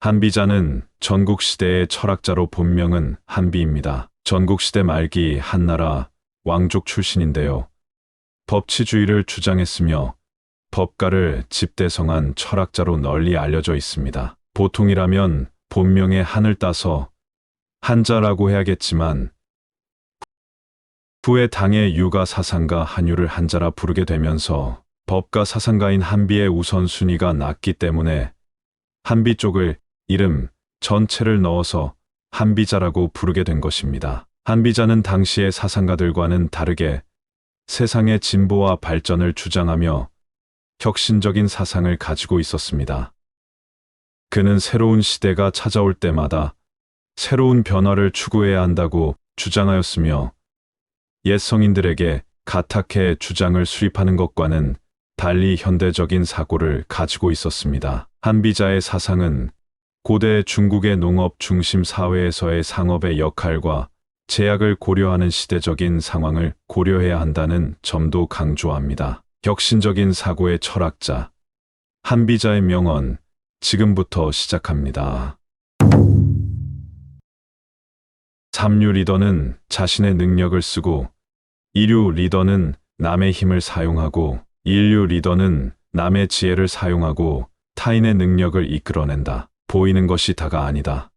한비자는 전국시대의 철학자로 본명은 한비입니다. 전국시대 말기 한나라 왕족 출신인데요. 법치주의를 주장했으며 법가를 집대성한 철학자로 널리 알려져 있습니다. 보통이라면 본명의 한을 따서 한자라고 해야겠지만 후에 당의 유가 사상가 한유를 한자라 부르게 되면서 법가 사상가인 한비의 우선순위가 낮기 때문에 한비 쪽을 이름 전체를 넣어서 한비자라고 부르게 된 것입니다. 한비자는 당시의 사상가들과는 다르게 세상의 진보와 발전을 주장하며 혁신적인 사상을 가지고 있었습니다. 그는 새로운 시대가 찾아올 때마다 새로운 변화를 추구해야 한다고 주장하였으며 옛 성인들에게 가탁해 주장을 수립하는 것과는 달리 현대적인 사고를 가지고 있었습니다. 한비자의 사상은 고대 중국의 농업 중심 사회에서의 상업의 역할과 제약을 고려하는 시대적인 상황을 고려해야 한다는 점도 강조합니다. 혁신적인 사고의 철학자, 한비자의 명언, 지금부터 시작합니다. 삼류 리더는 자신의 능력을 쓰고, 이류 리더는 남의 힘을 사용하고, 일류 리더는 남의 지혜를 사용하고 타인의 능력을 이끌어낸다. 보이는 것이 다가 아니다.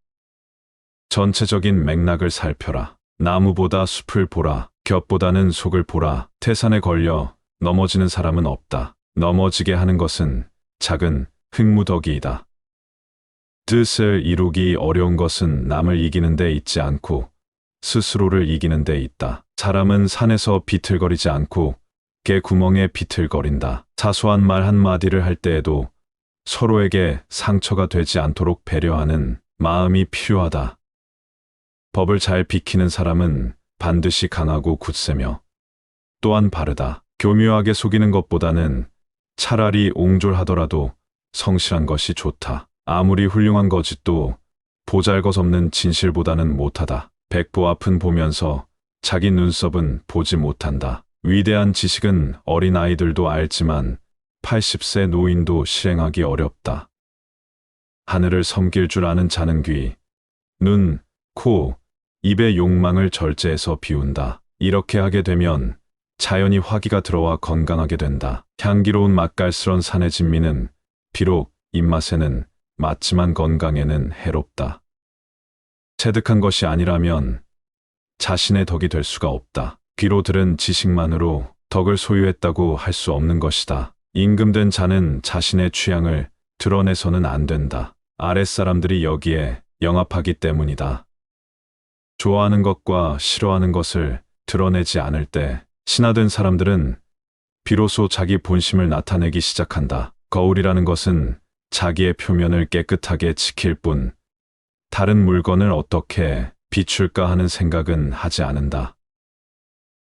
전체적인 맥락을 살펴라. 나무보다 숲을 보라. 겹보다는 속을 보라. 태산에 걸려 넘어지는 사람은 없다. 넘어지게 하는 것은 작은 흙무더기이다. 뜻을 이루기 어려운 것은 남을 이기는 데 있지 않고 스스로를 이기는 데 있다. 사람은 산에서 비틀거리지 않고 개 구멍에 비틀거린다. 사소한 말 한마디를 할 때에도 서로에게 상처가 되지 않도록 배려하는 마음이 필요하다. 법을 잘 비키는 사람은 반드시 강하고 굳세며 또한 바르다. 교묘하게 속이는 것보다는 차라리 옹졸하더라도 성실한 것이 좋다. 아무리 훌륭한 거짓도 보잘것없는 진실보다는 못하다. 백보 앞은 보면서 자기 눈썹은 보지 못한다. 위대한 지식은 어린아이들도 알지만 80세 노인도 실행하기 어렵다. 하늘을 섬길 줄 아는 자는 귀, 눈, 코, 입의 욕망을 절제해서 비운다. 이렇게 하게 되면 자연히 화기가 들어와 건강하게 된다. 향기로운 맛깔스런 산의 진미는 비록 입맛에는 맞지만 건강에는 해롭다. 체득한 것이 아니라면 자신의 덕이 될 수가 없다. 귀로 들은 지식만으로 덕을 소유했다고 할 수 없는 것이다. 임금된 자는 자신의 취향을 드러내서는 안 된다. 아랫사람들이 여기에 영합하기 때문이다. 좋아하는 것과 싫어하는 것을 드러내지 않을 때 신화된 사람들은 비로소 자기 본심을 나타내기 시작한다. 거울이라는 것은 자기의 표면을 깨끗하게 지킬 뿐 다른 물건을 어떻게 비출까 하는 생각은 하지 않는다.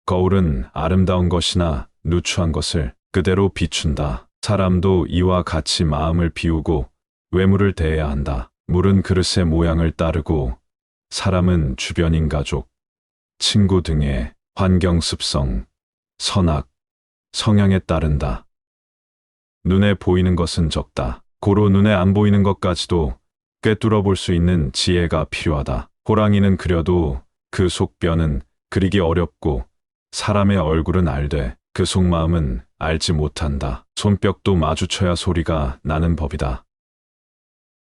거울은 아름다운 것이나 누추한 것을 그대로 비춘다. 사람도 이와 같이 마음을 비우고 외모를 대해야 한다. 물은 그릇의 모양을 따르고 사람은 주변인 가족, 친구 등의 환경 습성, 선악, 성향에 따른다. 눈에 보이는 것은 적다. 고로 눈에 안 보이는 것까지도 꿰뚫어 볼 수 있는 지혜가 필요하다. 호랑이는 그려도 그 속뼈는 그리기 어렵고 사람의 얼굴은 알되 그 속마음은 알지 못한다. 손뼉도 마주쳐야 소리가 나는 법이다.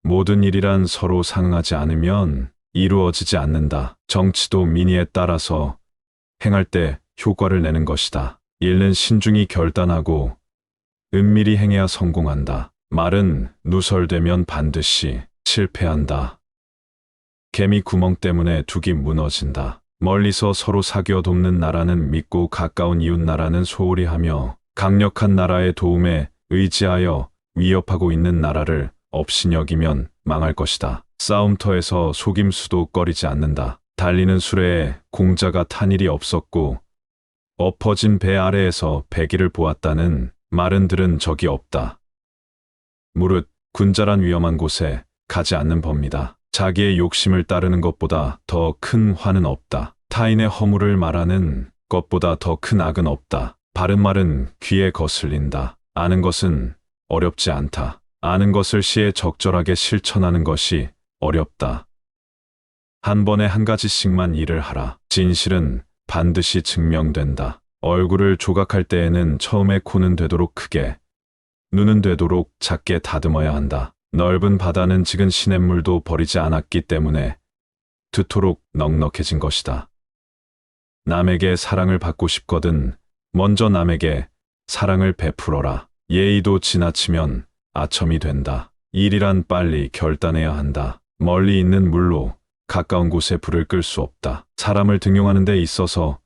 모든 일이란 서로 상응하지 않으면 이루어지지 않는다. 정치도 민의에 따라서 행할 때 효과를 내는 것이다. 일은 신중히 결단하고 은밀히 행해야 성공한다. 말은 누설되면 반드시 실패한다. 개미 구멍 때문에 둑이 무너진다. 멀리서 서로 사귀어 돕는 나라는 믿고 가까운 이웃 나라는 소홀히 하며 강력한 나라의 도움에 의지하여 위협하고 있는 나라를 업신여기면 망할 것이다. 싸움터에서 속임수도 꺼리지 않는다. 달리는 수레에 공자가 탄 일이 없었고 엎어진 배 아래에서 배기를 보았다는 말은 들은 적이 없다. 무릇 군자란 위험한 곳에 가지 않는 법니다. 자기의 욕심을 따르는 것보다 더 큰 화는 없다. 타인의 허물을 말하는 것보다 더 큰 악은 없다. 바른 말은 귀에 거슬린다. 아는 것은 어렵지 않다. 아는 것을 시에 적절하게 실천하는 것이 어렵다. 한 번에 한 가지씩만 일을 하라. 진실은 반드시 증명된다. 얼굴을 조각할 때에는 처음에 코는 되도록 크게, 눈은 되도록 작게 다듬어야 한다. 넓은 바다는 지금 시냇물도 버리지 않았기 때문에 두토록 넉넉해진 것이다. 남에게 사랑을 받고 싶거든 먼저 남에게 사랑을 베풀어라. 예의도 지나치면 아첨이 된다. 일이란 빨리 결단해야 한다. 멀리 있는 물로 가까운 곳에 불을 끌 수 없다. 사람을 등용하는 데 있어서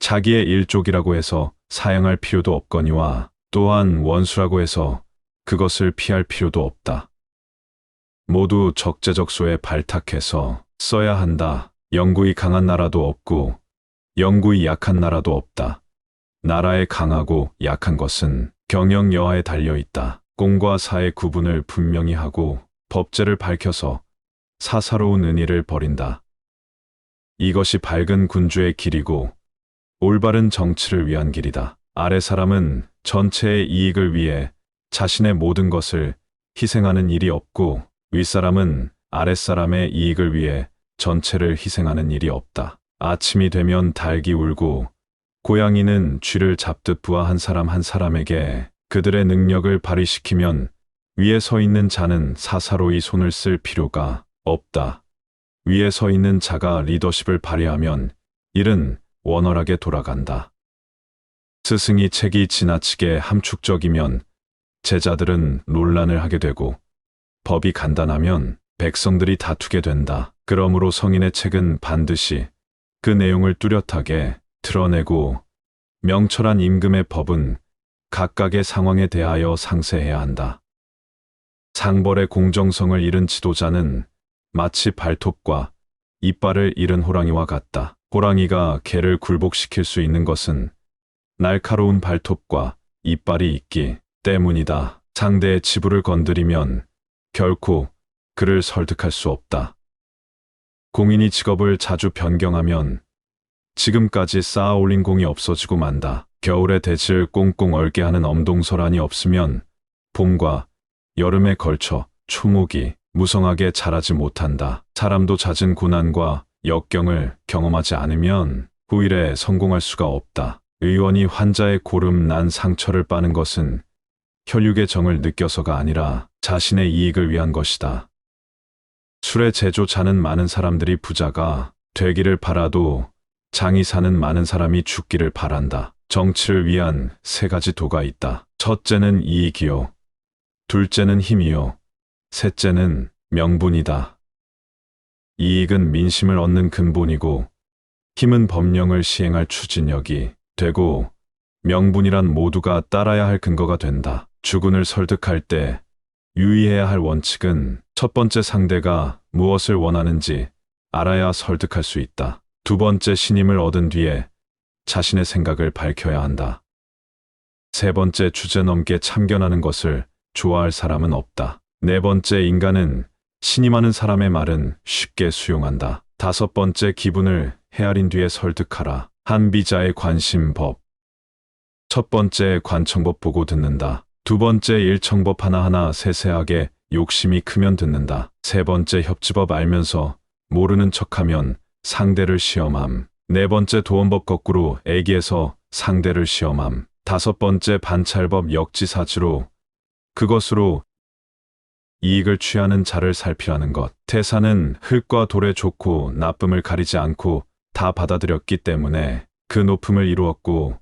자기의 일족이라고 해서 사양할 필요도 없거니와 또한 원수라고 해서 그것을 피할 필요도 없다. 모두 적재적소에 발탁해서 써야 한다. 영구히 강한 나라도 없고 영구히 약한 나라도 없다. 나라의 강하고 약한 것은 경영 여하에 달려 있다. 공과 사의 구분을 분명히 하고 법제를 밝혀서 사사로운 은의를 버린다. 이것이 밝은 군주의 길이고 올바른 정치를 위한 길이다. 아래 사람은 전체의 이익을 위해 자신의 모든 것을 희생하는 일이 없고 윗사람은 아랫사람의 이익을 위해 전체를 희생하는 일이 없다. 아침이 되면 닭이 울고 고양이는 쥐를 잡듯 부하 한 사람 한 사람에게 그들의 능력을 발휘시키면 위에 서 있는 자는 사사로이 손을 쓸 필요가 없다. 위에 서 있는 자가 리더십을 발휘하면 일은 원활하게 돌아간다. 스승이 책이 지나치게 함축적이면 제자들은 논란을 하게 되고 법이 간단하면 백성들이 다투게 된다. 그러므로 성인의 책은 반드시 그 내용을 뚜렷하게 드러내고 명철한 임금의 법은 각각의 상황에 대하여 상세해야 한다. 상벌의 공정성을 잃은 지도자는 마치 발톱과 이빨을 잃은 호랑이와 같다. 호랑이가 개를 굴복시킬 수 있는 것은 날카로운 발톱과 이빨이 있기 때문이다. 상대의 지부를 건드리면 결코 그를 설득할 수 없다. 공인이 직업을 자주 변경하면 지금까지 쌓아 올린 공이 없어지고 만다. 겨울에 대지를 꽁꽁 얼게 하는 엄동설안이 없으면 봄과 여름에 걸쳐 초목이 무성하게 자라지 못한다. 사람도 잦은 고난과 역경을 경험하지 않으면 후일에 성공할 수가 없다. 의원이 환자의 고름 난 상처를 빠는 것은 혈육의 정을 느껴서가 아니라 자신의 이익을 위한 것이다. 술의 제조 자는 많은 사람들이 부자가 되기를 바라도 장이 사는 많은 사람이 죽기를 바란다. 정치를 위한 세 가지 도가 있다. 첫째는 이익이요. 둘째는 힘이요. 셋째는 명분이다. 이익은 민심을 얻는 근본이고 힘은 법령을 시행할 추진력이 되고 명분이란 모두가 따라야 할 근거가 된다. 주군을 설득할 때 유의해야 할 원칙은 첫 번째 상대가 무엇을 원하는지 알아야 설득할 수 있다. 두 번째 신임을 얻은 뒤에 자신의 생각을 밝혀야 한다. 세 번째 주제넘게 참견하는 것을 좋아할 사람은 없다. 네 번째 인간은 신임하는 사람의 말은 쉽게 수용한다. 다섯 번째 기분을 헤아린 뒤에 설득하라. 한비자의 관심법. 첫 번째 관청법 보고 듣는다. 두 번째 일청법 하나하나 세세하게 욕심이 크면 듣는다. 세 번째 협지법 알면서 모르는 척하면 상대를 시험함. 네 번째 도원법 거꾸로 애기에서 상대를 시험함. 다섯 번째 반찰법 역지사지로 그것으로 이익을 취하는 자를 살피라는 것. 태사는 흙과 돌에 좋고 나쁨을 가리지 않고 다 받아들였기 때문에 그 높음을 이루었고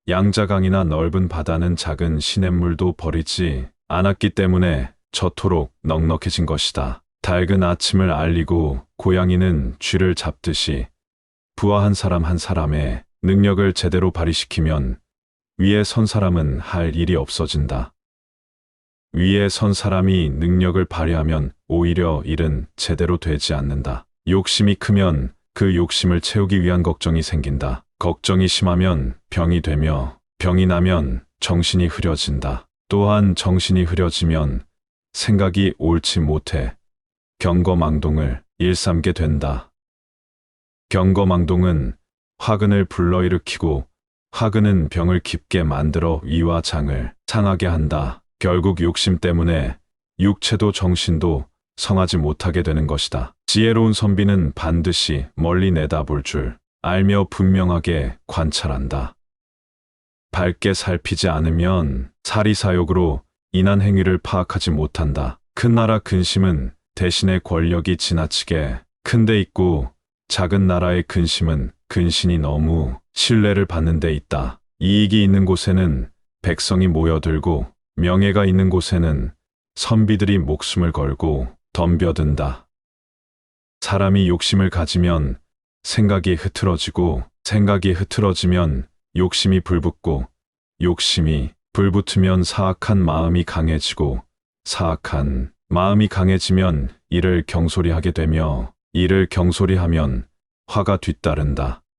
양자강이나 넓은 바다는 작은 시냇물도 버리지 않았기 때문에 저토록 넉넉해진 것이다. 밝은 아침을 알리고 고양이는 쥐를 잡듯이 부하 한 사람 한 사람의 능력을 제대로 발휘시키면 위에 선 사람은 할 일이 없어진다. 위에 선 사람이 능력을 발휘하면 오히려 일은 제대로 되지 않는다. 욕심이 크면 그 욕심을 채우기 위한 걱정이 생긴다. 걱정이 심하면 병이 되며 병이 나면 정신이 흐려진다. 또한 정신이 흐려지면 생각이 옳지 못해 경거망동을 일삼게 된다. 경거망동은 화근을 불러일으키고 화근은 병을 깊게 만들어 위와 장을 상하게 한다. 결국 욕심 때문에 육체도 정신도 성하지 못하게 되는 것이다. 지혜로운 선비는 반드시 멀리 내다볼 줄 알며 분명하게 관찰한다. 밝게 살피지 않으면 사리사욕으로 인한 행위를 파악하지 못한다. 큰 나라 근심은 대신에 권력이 지나치게 큰 데 있고, 작은 나라의 근심은 근신이 너무 신뢰를 받는 데 있다. 이익이 있는 곳에는 백성이 모여들고, 명예가 있는 곳에는 선비들이 목숨을 걸고 덤벼든다. 사람이 욕심을 가지면 생각이 흐트러지고, 생각이 흐트러지면 욕심이 불붙고, 욕심이 불붙으면 사악한 마음이 강해지고, 사악한 마음이 강해지면 이를 경솔히 하게 되며, 이를 경솔히 하면 화가 뒤따른다.